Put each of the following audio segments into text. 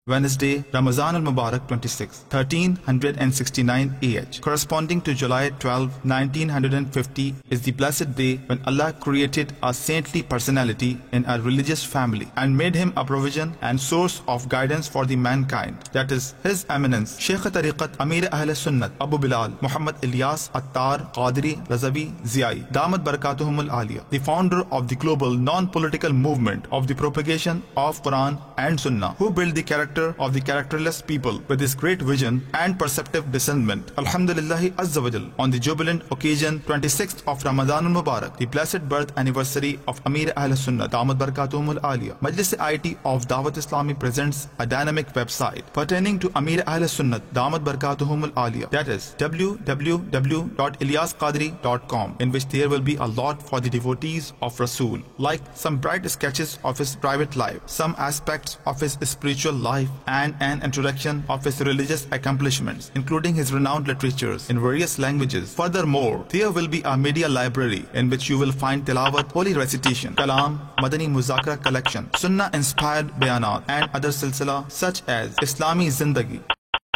Wednesday, Ramazan al-Mubarak 26, 1369 AH, corresponding to July 12, 1950, is the blessed day when Allah created a saintly personality in a religious family and made him a provision and source of guidance for the mankind. That is, His Eminence Shaykh Tariqat Amir Ahl Sunnat Abu Bilal Muhammad Ilyas Attar Qadri Razavi Ziyai Damat Barakatuhum al-Aliyah, the founder of the global non-political movement of the propagation of Quran and Sunnah, who built the character of the characterless people with his great vision and perceptive discernment. Alhamdulillahi Azza wa Jal, on the jubilant occasion 26th of Ramadan al-Mubarak, the blessed birth anniversary of Amir Ahl Sunnah Damat Barakatuhum al-Aliyah, Majlis-e-IT of Dawat Islami presents a dynamic website pertaining to Amir Ahl Sunnah Damat Barakatuhum al-Aliyah, that is www.ilyasqadri.com, in which there will be a lot for the devotees of Rasul, like some bright sketches of his private life, some aspects of his spiritual life, and an introduction of his religious accomplishments, including his renowned literatures in various languages. Furthermore, there will be a media library in which you will find tilawat, holy recitation, kalam, Madani Muzakara collection, Sunnah-inspired bayanat, and other silsila such as Islami Zindagi,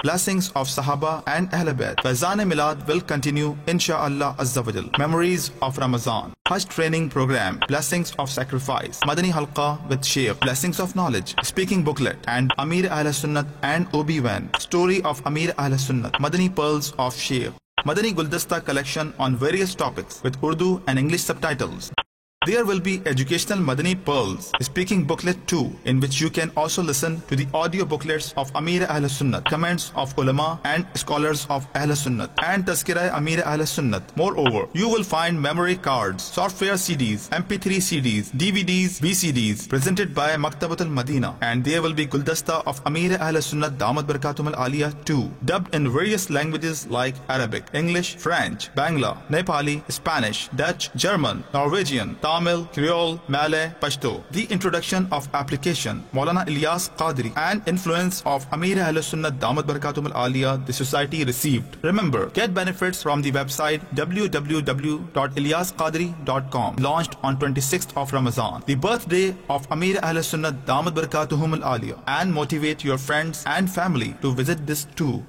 blessings of Sahaba and Ahl Bayt. Faizan Milad will continue Insha'Allah Azza wa Jal. Memories of Ramazan, Hajj training program, blessings of sacrifice, Madani Halqa with Shaykh, blessings of knowledge, speaking booklet, and Amir Ahl Sunnat and Obi-Wan, story of Amir Ahl Sunnat, Madani pearls of Shaykh, Madani Guldasta collection on various topics with Urdu and English subtitles. There will be educational Madani Pearls speaking booklet too, in which you can also listen to the audio booklets of Amir Ahl Sunnat, comments of ulama and scholars of Ahl Sunnat, and Tazkirah Amir Ahl Sunnat. Moreover, you will find memory cards, software CDs, MP3 CDs, DVDs, VCDs presented by Maktabat al-Madina, and there will be Guldasta of Amir Ahl Sunnat Damat Barakatum al-Aliyah too, dubbed in various languages like Arabic, English, French, Bangla, Nepali, Spanish, Dutch, German, Norwegian, Tamil, Creole, Malay, Pashto. The introduction of application, Maulana Ilyas Qadri, and influence of Amir Ahl Sunnat Damat Barakatum al-Aliyah the society received. Remember, get benefits from the website www.ilyasqadri.com, launched on 26th of Ramazan, the birthday of Amir Ahl Sunnat Damat Barakatuhum al-Aliyah, and motivate your friends and family to visit this too.